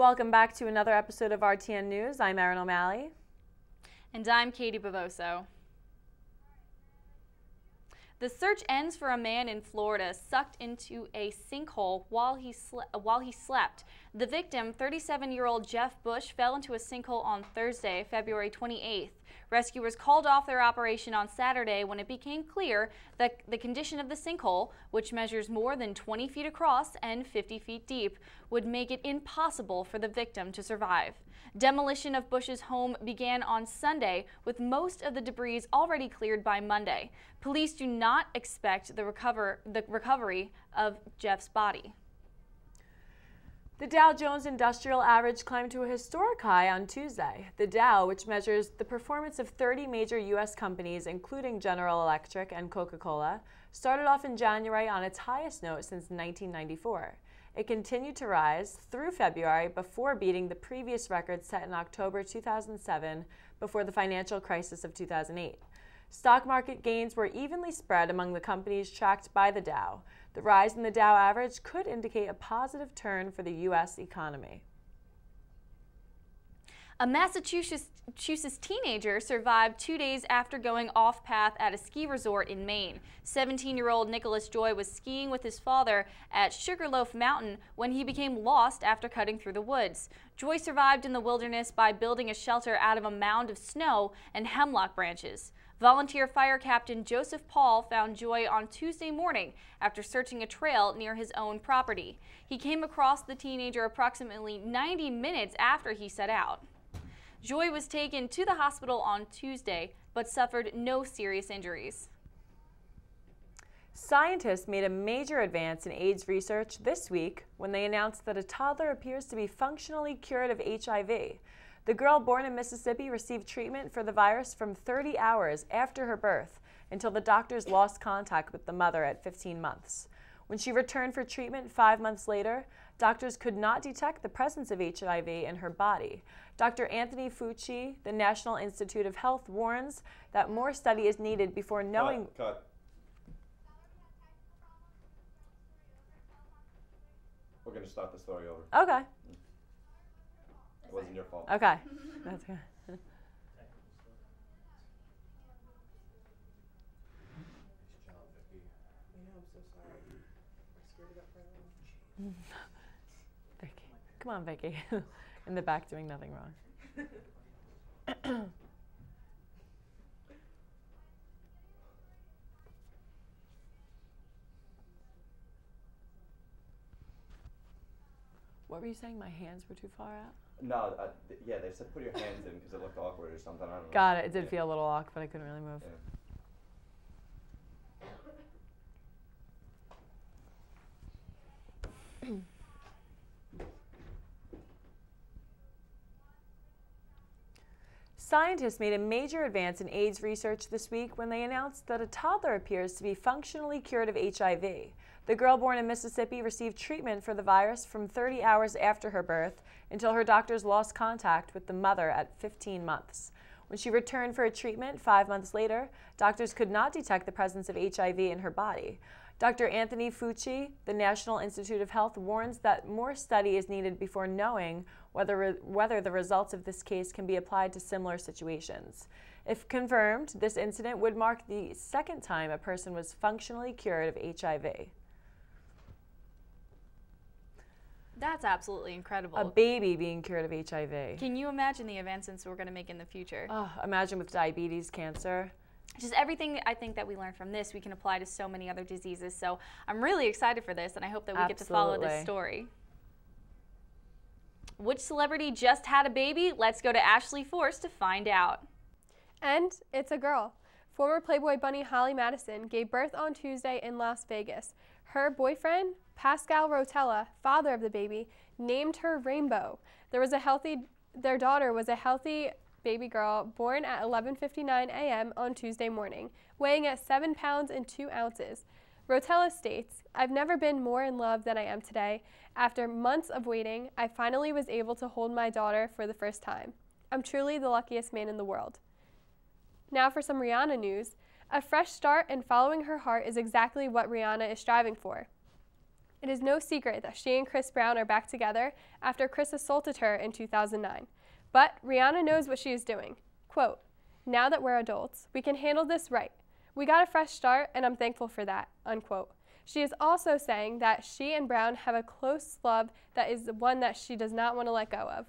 Welcome back to another episode of RTN News. I'm Erin O'Malley. And I'm Katie Bavoso. The search ends for a man in Florida sucked into a sinkhole while he slept. The victim, 37-year-old Jeff Bush, fell into a sinkhole on Thursday, February 28th. Rescuers called off their operation on Saturday when it became clear that the condition of the sinkhole, which measures more than 20 feet across and 50 feet deep, would make it impossible for the victim to survive. Demolition of Bush's home began on Sunday, with most of the debris already cleared by Monday. Police do not expect the recovery of Jeff's body. The Dow Jones Industrial Average climbed to a historic high on Tuesday. The Dow, which measures the performance of 30 major U.S. companies, including General Electric and Coca-Cola, started off in January on its highest note since 1994. It continued to rise through February before beating the previous record set in October 2007 before the financial crisis of 2008. Stock market gains were evenly spread among the companies tracked by the Dow. The rise in the Dow average could indicate a positive turn for the U.S. economy. A Massachusetts teenager survived 2 days after going off-path at a ski resort in Maine. 17-year-old Nicholas Joy was skiing with his father at Sugarloaf Mountain when he became lost after cutting through the woods. Joy survived in the wilderness by building a shelter out of a mound of snow and hemlock branches. Volunteer fire captain Joseph Paul found Joy on Tuesday morning after searching a trail near his own property. He came across the teenager approximately 90 minutes after he set out. Joy was taken to the hospital on Tuesday, but suffered no serious injuries. Scientists made a major advance in AIDS research this week when they announced that a toddler appears to be functionally cured of HIV. The girl born in Mississippi received treatment for the virus from 30 hours after her birth until the doctors lost contact with the mother at 15 months. When she returned for treatment 5 months later, doctors could not detect the presence of HIV in her body. Dr. Anthony Fauci, the National Institute of Health, warns that more study is needed before knowing... Cut. We're going to start the story over. Okay. It wasn't your fault. Okay. That's good. Vicky. Come on, Vicky. In the back doing nothing wrong. What were you saying? My hands were too far out? No, yeah, they said put your hands in because it looked awkward or something. I don't know. Got it. It did feel a little awkward, but I couldn't really move. Yeah. Scientists made a major advance in AIDS research this week when they announced that a toddler appears to be functionally cured of HIV. The girl born in Mississippi received treatment for the virus from 30 hours after her birth until her doctors lost contact with the mother at 15 months. When she returned for a treatment 5 months later, doctors could not detect the presence of HIV in her body. Dr. Anthony Fauci, the National Institute of Health, warns that more study is needed before knowing whether the results of this case can be applied to similar situations. If confirmed, this incident would mark the second time a person was functionally cured of HIV. That's absolutely incredible. A baby being cured of HIV. Can you imagine the advancements we're going to make in the future? Oh, imagine with diabetes, cancer. Just everything I think that we learned from this, we can apply to so many other diseases. So I'm really excited for this, and I hope that we get to follow this story. Which celebrity just had a baby? Let's go to Ashley Force to find out. And it's a girl. Former Playboy bunny Holly Madison gave birth on Tuesday in Las Vegas. Her boyfriend, Pascal Rotella, father of the baby, named her Rainbow. Their daughter was a healthy baby girl born at 11:59 a.m. on Tuesday morning, weighing at 7 pounds and 2 ounces. Rotella states, "I've never been more in love than I am today. After months of waiting, I finally was able to hold my daughter for the first time. I'm truly the luckiest man in the world." Now for some Rihanna news. A fresh start and following her heart is exactly what Rihanna is striving for. It is no secret that she and Chris Brown are back together after Chris assaulted her in 2009. But Rihanna knows what she is doing. Quote, "Now that we're adults, we can handle this right. We got a fresh start, and I'm thankful for that," unquote. She is also saying that she and Brown have a close love that is one that she does not want to let go of.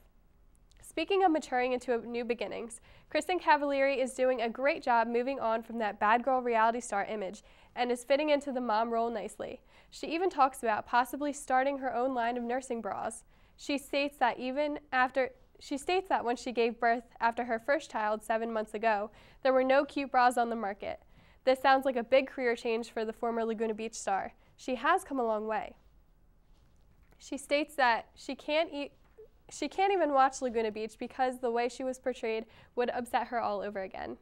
Speaking of maturing into new beginnings, Kristen Cavallari is doing a great job moving on from that bad girl reality star image and is fitting into the mom role nicely. She even talks about possibly starting her own line of nursing bras. She states that when she gave birth after her first child 7 months ago, there were no cute bras on the market. This sounds like a big career change for the former Laguna Beach star. She has come a long way. She states that she can't even watch Laguna Beach because the way she was portrayed would upset her all over again.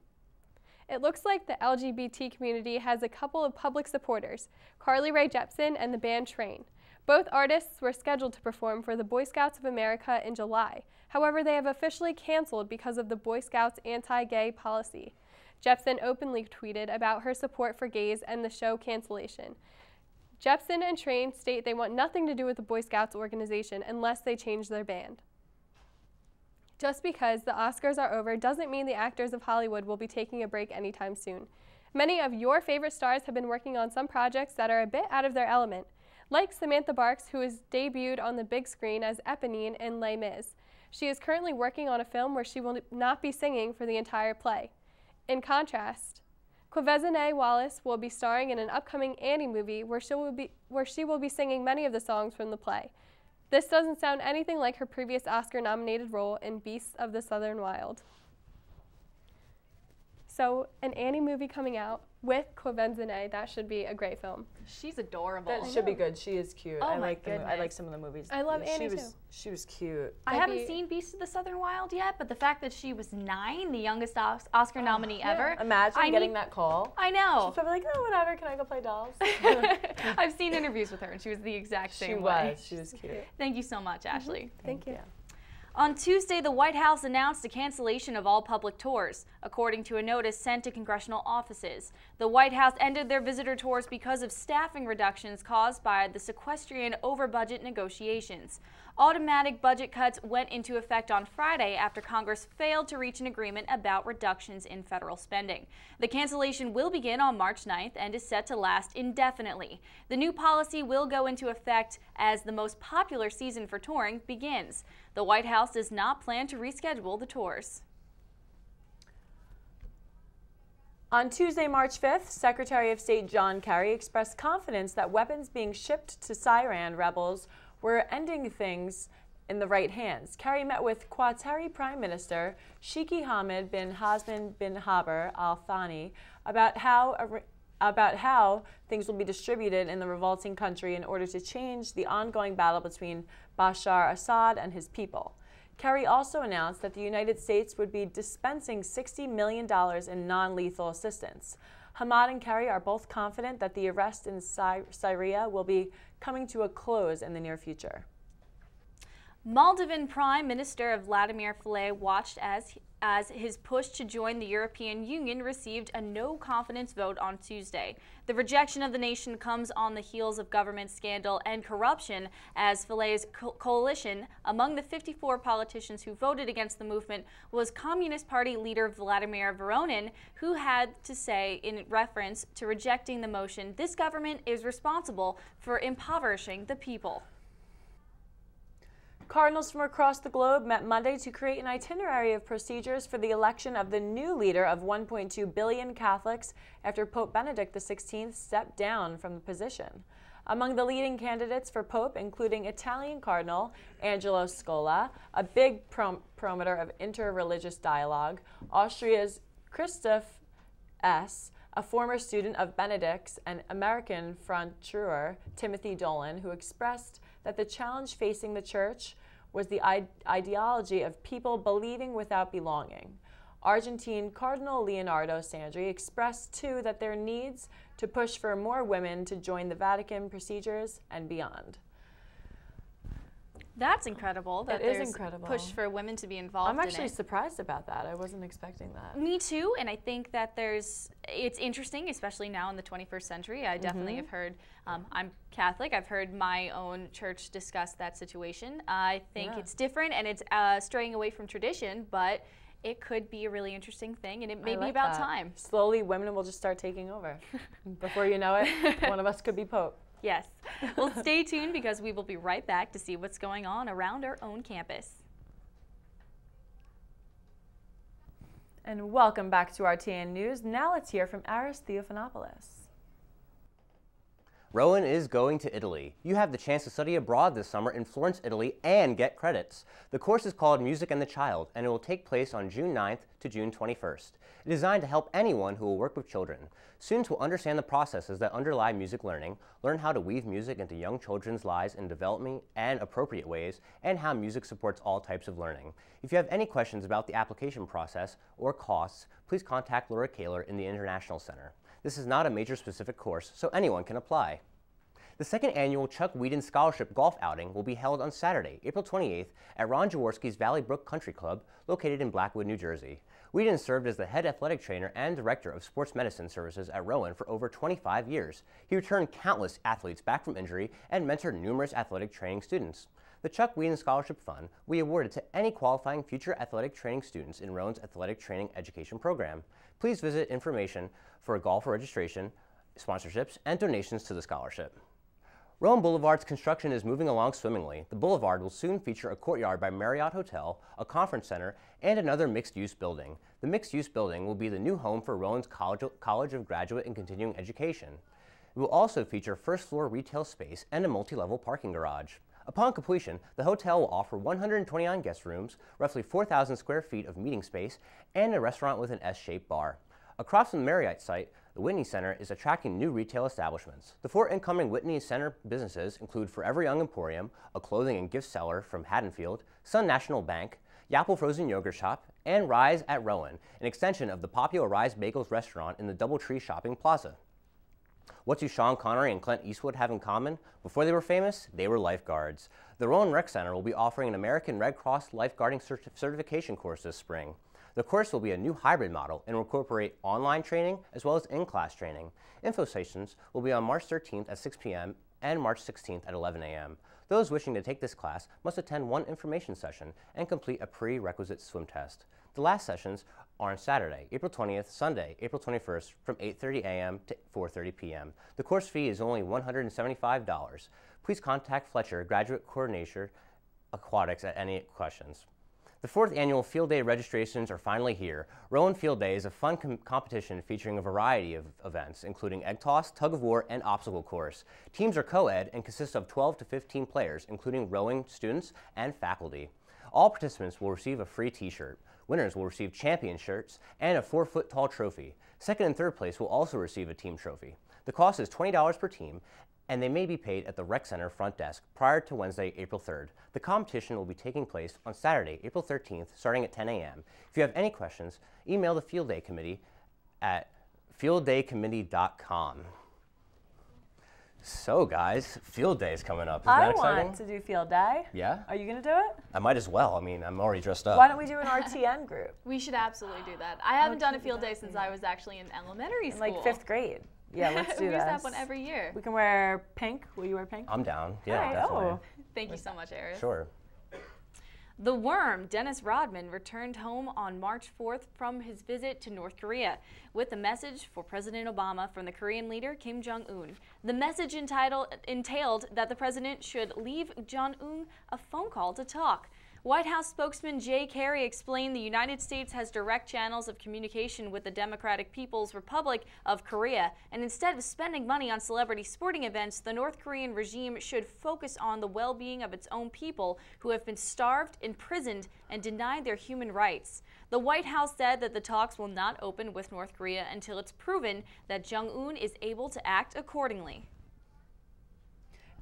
It looks like the LGBT community has a couple of public supporters, Carly Rae Jepsen and the band Train. Both artists were scheduled to perform for the Boy Scouts of America in July. However, they have officially canceled because of the Boy Scouts' anti-gay policy. Jepsen openly tweeted about her support for gays and the show cancellation. Jepsen and Train state they want nothing to do with the Boy Scouts organization unless they change their band. Just because the Oscars are over doesn't mean the actors of Hollywood will be taking a break anytime soon. Many of your favorite stars have been working on some projects that are a bit out of their element, like Samantha Barks, who has debuted on the big screen as Eponine in Les Mis. She is currently working on a film where she will not be singing for the entire play. In contrast, Quavenzene Wallace will be starring in an upcoming Annie movie where she will be singing many of the songs from the play. This doesn't sound anything like her previous Oscar-nominated role in Beasts of the Southern Wild. So, an Annie movie coming out with Quavenzene, that should be a great film. She's adorable. That should be good. She is cute. Oh I my like goodness. I like some of the movies. I love Annie too. She was cute. I haven't seen Beasts of the Southern Wild yet, but the fact that she was 9, the youngest Oscar nominee ever. Imagine getting that call. I know. She's probably like, oh, whatever, can I go play dolls? I've seen interviews with her, and she was the exact same way. She was cute. Thank you so much, Ashley. Thank you. On Tuesday, the White House announced a cancellation of all public tours, according to a notice sent to congressional offices. The White House ended their visitor tours because of staffing reductions caused by the sequestrian over-budget negotiations. Automatic budget cuts went into effect on Friday after Congress failed to reach an agreement about reductions in federal spending. The cancellation will begin on March 9th and is set to last indefinitely. The new policy will go into effect as the most popular season for touring begins. The White House does not plan to reschedule the tours. On Tuesday, March 5th, Secretary of State John Kerry expressed confidence that weapons being shipped to Syrian rebels were ending things in the right hands. Kerry met with Qatari Prime Minister Sheikh Hamad bin Hassan bin Haber Al Thani about how things will be distributed in the revolting country in order to change the ongoing battle between Bashar Assad and his people. Kerry also announced that the United States would be dispensing $60 million in non-lethal assistance. Hamad and Kerry are both confident that the arrest in Syria will be coming to a close in the near future. Moldovan Prime Minister Vladimir Filip watched as his push to join the European Union received a no-confidence vote on Tuesday. The rejection of the nation comes on the heels of government scandal and corruption, as Filip's coalition among the 54 politicians who voted against the movement was Communist Party leader Vladimir Rowan, who had to say in reference to rejecting the motion, "This government is responsible for impoverishing the people." Cardinals from across the globe met Monday to create an itinerary of procedures for the election of the new leader of 1.2 billion Catholics after Pope Benedict XVI stepped down from the position. Among the leading candidates for Pope, including Italian Cardinal Angelo Scola, a big promoter of interreligious dialogue, Austria's Christoph S., a former student of Benedict's, and American Frontier Timothy Dolan, who expressed that the challenge facing the church was the ideology of people believing without belonging. Argentine Cardinal Leonardo Sandri expressed, too, that there needs to push for more women to join the Vatican procedures and beyond. That's incredible that It is there's incredible. push for women to be involved I'm in actually it. surprised about that. I wasn't expecting that. Me too, and I think that it's interesting, especially now in the 21st century. I definitely have heard, I'm Catholic, I've heard my own church discuss that situation. I think it's different and it's straying away from tradition, but it could be a really interesting thing, and it may be about time. Slowly, women will just start taking over. Before you know it, one of us could be Pope. Yes. Well, stay tuned because we will be right back to see what's going on around our own campus. And welcome back to RTN News. Now let's hear from Aris Theophanopoulos. Rowan is going to Italy. You have the chance to study abroad this summer in Florence, Italy, and get credits. The course is called Music and the Child, and it will take place on June 9th to June 21st. It is designed to help anyone who will work with children. Students will understand the processes that underlie music learning, learn how to weave music into young children's lives in developing and appropriate ways, and how music supports all types of learning. If you have any questions about the application process or costs, please contact Laura Kaler in the International Center. This is not a major specific course, so anyone can apply. The second annual Chuck Whedon Scholarship Golf Outing will be held on Saturday, April 28th at Ron Jaworski's Valley Brook Country Club, located in Blackwood, New Jersey. Whedon served as the head athletic trainer and director of sports medicine services at Rowan for over 25 years. He returned countless athletes back from injury and mentored numerous athletic training students. The Chuck Whedon Scholarship Fund will be awarded to any qualifying future athletic training students in Rowan's athletic training education program. Please visit information for a golf registration, sponsorships, and donations to the scholarship. Rowan Boulevard's construction is moving along swimmingly. The boulevard will soon feature a courtyard by Marriott Hotel, a conference center, and another mixed-use building. The mixed-use building will be the new home for Rowan's College of Graduate and Continuing Education. It will also feature first-floor retail space and a multi-level parking garage. Upon completion, the hotel will offer 129 guest rooms, roughly 4,000 square feet of meeting space, and a restaurant with an S-shaped bar. Across from the Marriott site, the Whitney Center is attracting new retail establishments. The 4 incoming Whitney Center businesses include Forever Young Emporium, a clothing and gift seller from Haddonfield, Sun National Bank, Yapple Frozen Yogurt Shop, and Rise at Rowan, an extension of the popular Rise Bagels restaurant in the Doubletree Shopping Plaza. What do Sean Connery and Clint Eastwood have in common? Before they were famous, they were lifeguards. The Rowan Rec Center will be offering an American Red Cross lifeguarding certification course this spring. The course will be a new hybrid model and will incorporate online training as well as in-class training. Info sessions will be on March 13th at 6 p.m. and March 16th at 11 a.m. Those wishing to take this class must attend one information session and complete a prerequisite swim test. The last sessions are on Saturday, April 20th, Sunday, April 21st from 8:30 a.m. to 4:30 p.m. The course fee is only $175. Please contact Fletcher, Graduate Coordinator Aquatics, at any questions. The 4th annual Field Day registrations are finally here. Rowan Field Day is a fun competition featuring a variety of events, including egg toss, tug of war, and obstacle course. Teams are co-ed and consist of 12 to 15 players, including rowing students and faculty. All participants will receive a free t-shirt. Winners will receive champion shirts and a 4-foot-tall trophy. Second and third place will also receive a team trophy. The cost is $20 per team, and they may be paid at the Rec Center front desk prior to Wednesday, April 3rd. The competition will be taking place on Saturday, April 13th, starting at 10 a.m. If you have any questions, email the Field Day Committee at fielddaycommittee.com. So guys, Field Day is coming up. Isn't that exciting? I want to do Field Day. Yeah? Are you going to do it? I might as well. I mean, I'm already dressed up. Why don't we do an RTN group? We should absolutely do that. I haven't done a field day since I was actually in elementary school. Like 5th grade. Yeah, let's do We this. used to have one every year. We can wear pink. Will you wear pink? I'm down. Yeah, All right. definitely. Oh. Thank you so much, Eris. Sure. The Worm, Dennis Rodman, returned home on March 4th from his visit to North Korea with a message for President Obama from the Korean leader Kim Jong-un. The message entailed that the president should leave Jong-un a phone call to talk. White House spokesman Jay Carey explained the United States has direct channels of communication with the Democratic People's Republic of Korea, and instead of spending money on celebrity sporting events, the North Korean regime should focus on the well-being of its own people who have been starved, imprisoned, and denied their human rights. The White House said that the talks will not open with North Korea until it's proven that Jong-un is able to act accordingly.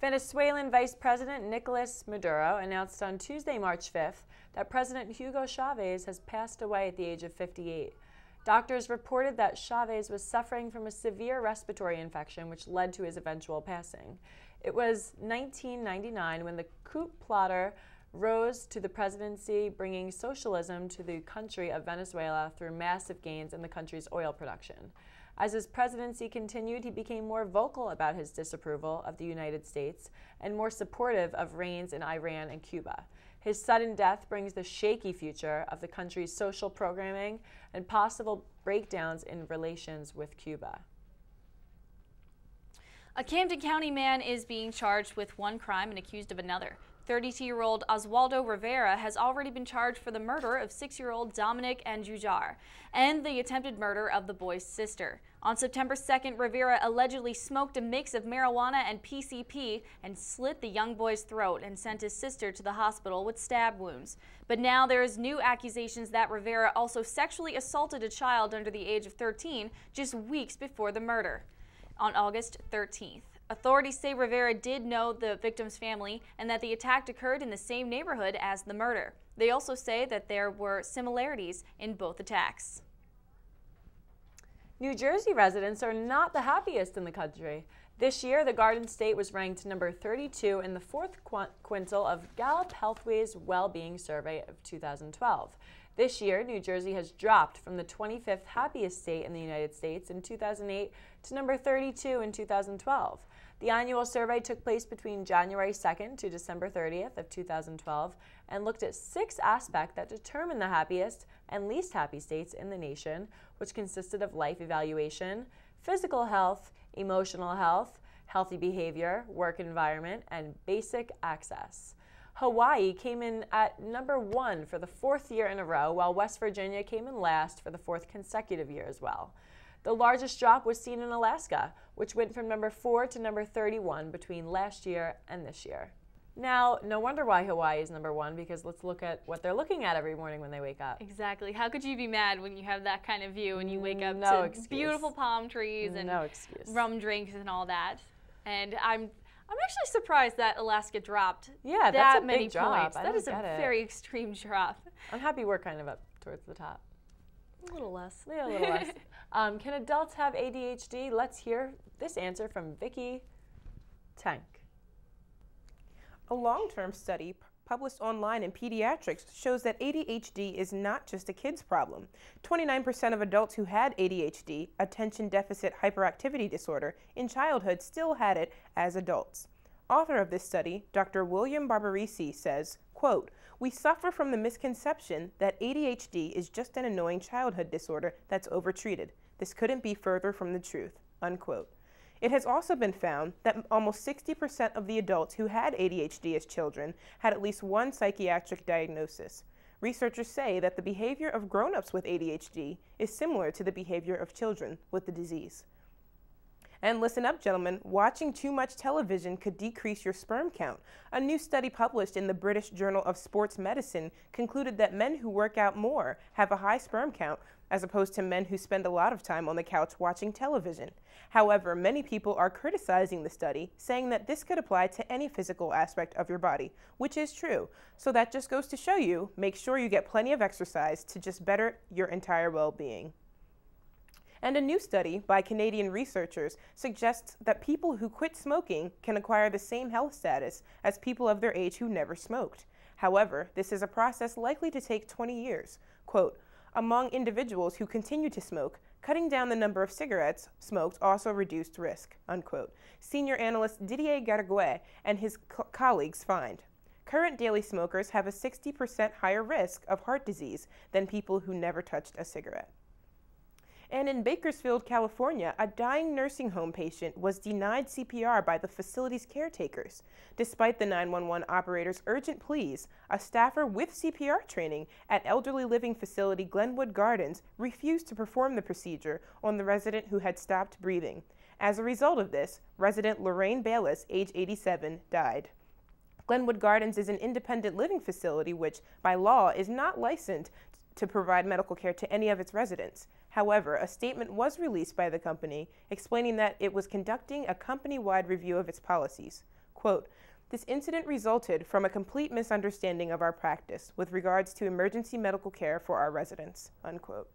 Venezuelan Vice President Nicolas Maduro announced on Tuesday, March 5th, that President Hugo Chavez has passed away at the age of 58. Doctors reported that Chavez was suffering from a severe respiratory infection which led to his eventual passing. It was 1999 when the coup plotter rose to the presidency, bringing socialism to the country of Venezuela through massive gains in the country's oil production. As his presidency continued, he became more vocal about his disapproval of the United States and more supportive of reigns in Iran and Cuba. His sudden death brings the shaky future of the country's social programming and possible breakdowns in relations with Cuba. A Camden County man is being charged with one crime and accused of another. 32-year-old Oswaldo Rivera has already been charged for the murder of 6-year-old Dominic Andujar and the attempted murder of the boy's sister. On September 2nd, Rivera allegedly smoked a mix of marijuana and PCP and slit the young boy's throat and sent his sister to the hospital with stab wounds. But now there is new accusations that Rivera also sexually assaulted a child under the age of 13 just weeks before the murder. On August 13th. Authorities say Rivera did know the victim's family and that the attack occurred in the same neighborhood as the murder. They also say that there were similarities in both attacks. New Jersey residents are not the happiest in the country. This year, the Garden State was ranked number 32 in the fourth quintile of Gallup Healthway's Well-Being Survey of 2012. This year, New Jersey has dropped from the 25th happiest state in the United States in 2008 to number 32 in 2012. The annual survey took place between January 2nd to December 30th of 2012 and looked at 6 aspects that determine the happiest and least happy states in the nation, which consisted of life evaluation, physical health, emotional health, healthy behavior, work environment, and basic access. Hawaii came in at number 1 for the 4th year in a row, while West Virginia came in last for the 4th consecutive year as well. The largest drop was seen in Alaska, which went from number 4 to number 31 between last year and this year. Now, no wonder why Hawaii is number 1, because let's look at what they're looking at every morning when they wake up. Exactly. How could you be mad when you have that kind of view and you wake up to beautiful palm trees and rum drinks and all that? And I'm actually surprised that Alaska dropped that many points. Drop. That is a very extreme drop. I'm happy we're kind of up towards the top. A little less. Yeah, a little less. Can adults have ADHD? Let's hear this answer from Vicki Tank. A long-term study published online in Pediatrics shows that ADHD is not just a kid's problem. 29% of adults who had ADHD, attention deficit hyperactivity disorder, in childhood still had it as adults. Author of this study, Dr. William Barbarisi, says, quote, "We suffer from the misconception that ADHD is just an annoying childhood disorder that's overtreated. This couldn't be further from the truth," unquote. It has also been found that almost 60% of the adults who had ADHD as children had at least one psychiatric diagnosis. Researchers say that the behavior of grown-ups with ADHD is similar to the behavior of children with the disease. And listen up, gentlemen, watching too much television could decrease your sperm count. A new study published in the British Journal of Sports Medicine concluded that men who work out more have a high sperm count, as opposed to men who spend a lot of time on the couch watching television. However, many people are criticizing the study, saying that this could apply to any physical aspect of your body, which is true. So that just goes to show you, make sure you get plenty of exercise to just better your entire well-being. And a new study by Canadian researchers suggests that people who quit smoking can acquire the same health status as people of their age who never smoked. However, this is a process likely to take 20 years. Quote, "Among individuals who continue to smoke, cutting down the number of cigarettes smoked also reduced risk," unquote. Senior analyst Didier Garguet and his colleagues find. Current daily smokers have a 60% higher risk of heart disease than people who never touched a cigarette. And in Bakersfield, California, a dying nursing home patient was denied CPR by the facility's caretakers. Despite the 911 operator's urgent pleas, a staffer with CPR training at elderly living facility Glenwood Gardens refused to perform the procedure on the resident who had stopped breathing. As a result of this, resident Lorraine Bayless, age 87, died. Glenwood Gardens is an independent living facility which, by law, is not licensed to provide medical care to any of its residents. However, a statement was released by the company explaining that it was conducting a company-wide review of its policies. Quote, "This incident resulted from a complete misunderstanding of our practice with regards to emergency medical care for our residents," unquote.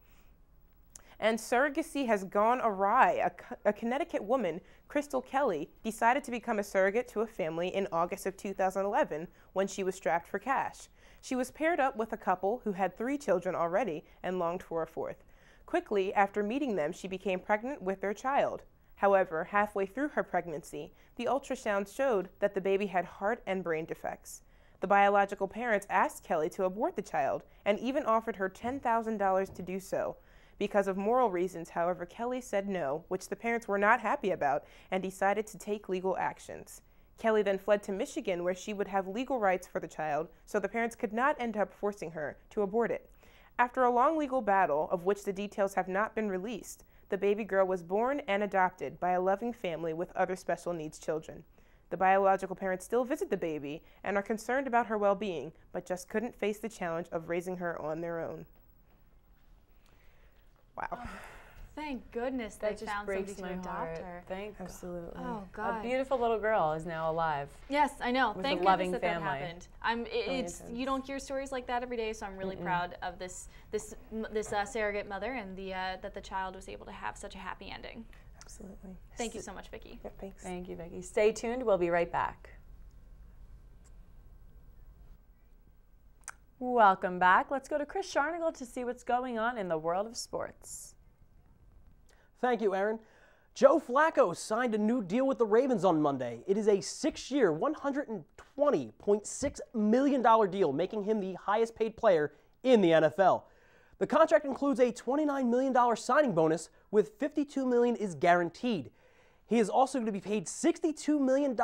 And surrogacy has gone awry. A Connecticut woman, Crystal Kelly, decided to become a surrogate to a family in August of 2011 when she was strapped for cash. She was paired up with a couple who had 3 children already and longed for a 4th. Quickly after meeting them, she became pregnant with their child. However, halfway through her pregnancy, the ultrasound showed that the baby had heart and brain defects. The biological parents asked Kelly to abort the child and even offered her $10,000 to do so. Because of moral reasons, however, Kelly said no, which the parents were not happy about, and decided to take legal actions. Kelly then fled to Michigan, where she would have legal rights for the child, so the parents could not end up forcing her to abort it. After a long legal battle, of which the details have not been released, the baby girl was born and adopted by a loving family with other special needs children. The biological parents still visit the baby and are concerned about her well-being, but just couldn't face the challenge of raising her on their own. Wow. Oh, thank goodness they found somebody to adopt her. Absolutely. Oh, God. A beautiful little girl is now alive. Yes, I know. With Thank a loving goodness that family. happened. You don't hear stories like that every day, so I'm really proud of this surrogate mother and that the child was able to have such a happy ending. Absolutely. Thank you so much, Vicki. Yep, thanks. Thank you, Vicki. Stay tuned. We'll be right back. Welcome back. Let's go to Chris Sharnagle to see what's going on in the world of sports. Thank you, Aaron. Joe Flacco signed a new deal with the Ravens on Monday. It is a 6-year, $120.6 million deal, making him the highest paid player in the NFL. The contract includes a $29 million signing bonus, with $52 million is guaranteed. He is also going to be paid $62 million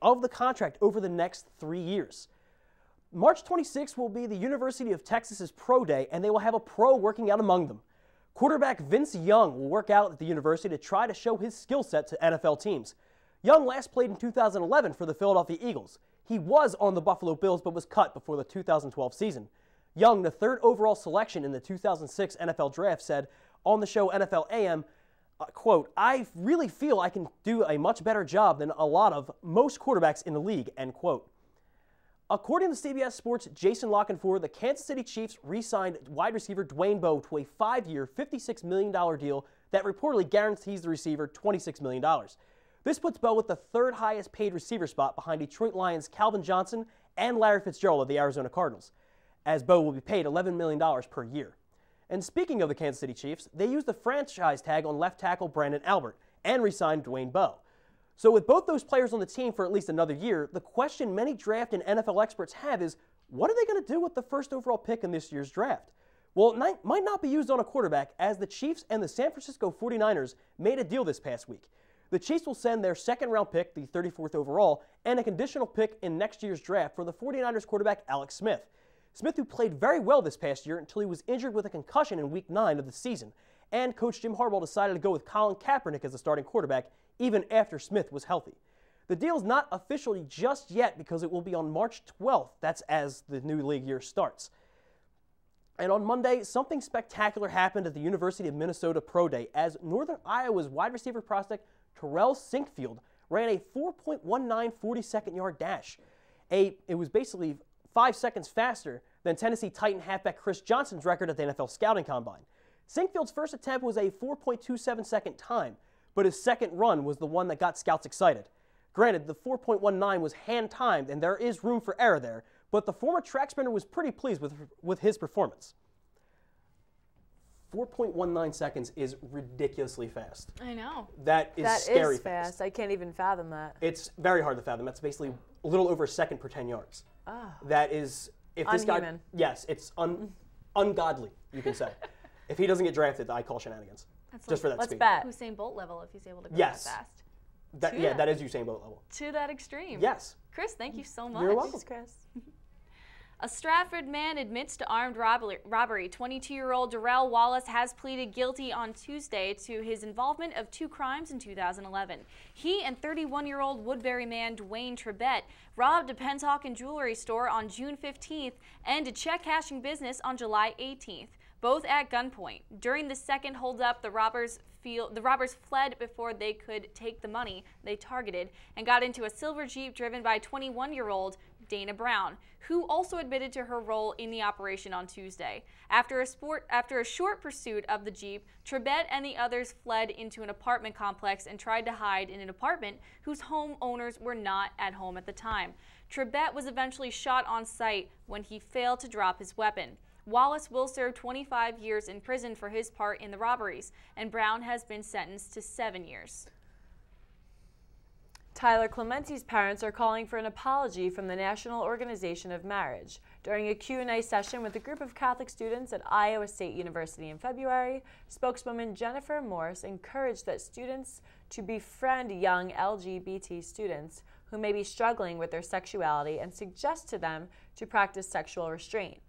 of the contract over the next 3 years. March 26 will be the University of Texas's Pro Day, and they will have a pro working out among them. Quarterback Vince Young will work out at the university to try to show his skill set to NFL teams. Young last played in 2011 for the Philadelphia Eagles. He was on the Buffalo Bills but was cut before the 2012 season. Young, the 3rd overall selection in the 2006 NFL Draft, said on the show NFL AM, quote, "I really feel I can do a much better job than most quarterbacks in the league," end quote. According to CBS Sports' Jason Lockenfor, the Kansas City Chiefs re-signed wide receiver Dwayne Bowe to a 5-year, $56 million deal that reportedly guarantees the receiver $26 million. This puts Bowe with the 3rd highest paid receiver spot behind Detroit Lions' Calvin Johnson and Larry Fitzgerald of the Arizona Cardinals, as Bowe will be paid $11 million per year. And speaking of the Kansas City Chiefs, they used the franchise tag on left tackle Brandon Albert and re-signed Dwayne Bowe. So with both those players on the team for at least another year, the question many draft and NFL experts have is, what are they going to do with the 1st overall pick in this year's draft? Well, it might not be used on a quarterback, as the Chiefs and the San Francisco 49ers made a deal this past week. The Chiefs will send their 2nd-round pick, the 34th overall, and a conditional pick in next year's draft for the 49ers quarterback Alex Smith. Smith, who played very well this past year until he was injured with a concussion in Week 9 of the season, and Coach Jim Harbaugh decided to go with Colin Kaepernick as the starting quarterback even after Smith was healthy. The deal's not officially just yet because it will be on March 12th. That's as the new league year starts. And on Monday, something spectacular happened at the University of Minnesota Pro Day as Northern Iowa's wide receiver prospect Terrell Sinkfield ran a 4.19 42nd yard dash. It was basically 5 seconds faster than Tennessee Titan halfback Chris Johnson's record at the NFL Scouting Combine. Sinkfield's first attempt was a 4.27 second time, but his second run was the one that got scouts excited. Granted, the 4.19 was hand-timed, and there is room for error there, but the former track sprinter was pretty pleased with his performance. 4.19 seconds is ridiculously fast. I know. That is scary fast. I can't even fathom that. It's very hard to fathom. That's basically a little over a second per 10 yards. Oh. That is, if this Unhuman. guy, yes, it's ungodly, you can say. If he doesn't get drafted, I call shenanigans. That's just for that let's speed. bet. Usain Bolt level if he's able to go Yes. that fast. That is Usain Bolt level. To that extreme. Yes. Chris, thank you so much. You're welcome. Thanks, Chris. A Stratford man admits to armed robbery. 22-year-old Darrell Wallace has pleaded guilty on Tuesday to his involvement of 2 crimes in 2011. He and 31-year-old Woodbury man Dwayne Trebet robbed a Pennsauken jewelry store on June 15th and a check-cashing business on July 18th, both at gunpoint. During the second holdup, the robbers fled before they could take the money they targeted and got into a silver Jeep driven by 21-year-old Dana Brown, who also admitted to her role in the operation on Tuesday. After a short pursuit of the Jeep, Trebet and the others fled into an apartment complex and tried to hide in an apartment whose homeowners were not at home at the time. Trebet was eventually shot on sight when he failed to drop his weapon. Wallace will serve 25 years in prison for his part in the robberies, and Brown has been sentenced to 7 years. Tyler Clementi's parents are calling for an apology from the National Organization of Marriage. During a Q&A session with a group of Catholic students at Iowa State University in February, spokeswoman Jennifer Morse encouraged that students to befriend young LGBT students who may be struggling with their sexuality and suggest to them to practice sexual restraint.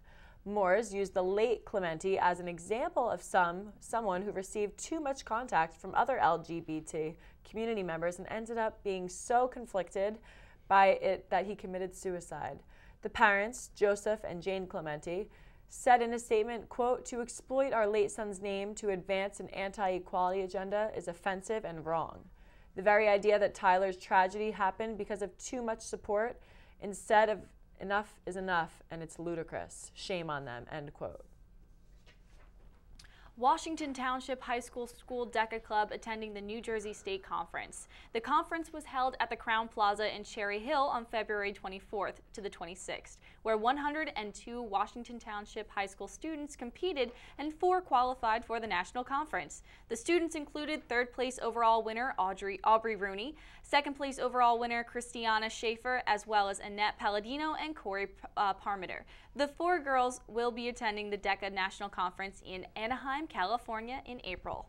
Morse used the late Clementi as an example of someone who received too much contact from other LGBT community members and ended up being so conflicted by it that he committed suicide. The parents, Joseph and Jane Clementi, said in a statement, quote, "To exploit our late son's name to advance an anti-equality agenda is offensive and wrong. The very idea that Tyler's tragedy happened because of too much support instead of enough is enough, and it's ludicrous. Shame on them," end quote. Washington Township High School DECA Club attending the New Jersey State Conference. The conference was held at the Crown Plaza in Cherry Hill on February 24th to the 26th, where 102 Washington Township High School students competed and 4 qualified for the national conference. The students included 3rd place overall winner Aubrey Rooney, 2nd place overall winner Christiana Schaefer, as well as Annette Palladino and Corey Parmiter. The 4 girls will be attending the DECA National Conference in Anaheim, California in April.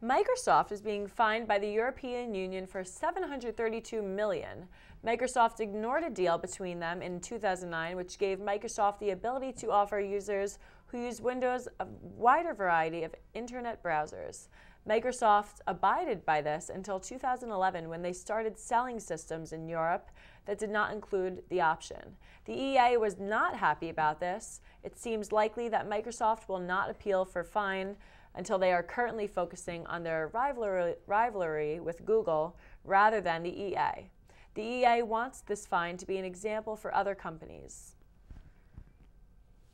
Microsoft is being fined by the European Union for $732 million. Microsoft ignored a deal between them in 2009, which gave Microsoft the ability to offer users who use Windows a wider variety of internet browsers. Microsoft abided by this until 2011, when they started selling systems in Europe that did not include the option. The EA was not happy about this. It seems likely that Microsoft will not appeal for fine until they are currently focusing on their rivalry with Google rather than the EA. The EA wants this fine to be an example for other companies.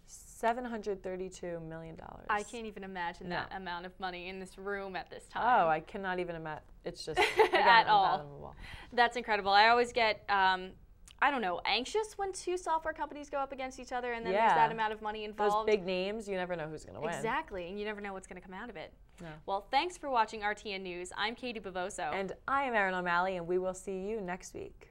$732 million. I can't even imagine that amount of money in this room at this time. Oh, I cannot even imagine. It's just at all. That's incredible. I always get, I don't know, anxious when 2 software companies go up against each other and then there's that amount of money involved. Those big names, you never know who's going to win. Exactly, and you never know what's going to come out of it. No. Well, thanks for watching RTN News. I'm Katie Bavoso. And I am Erin O'Malley, and we will see you next week.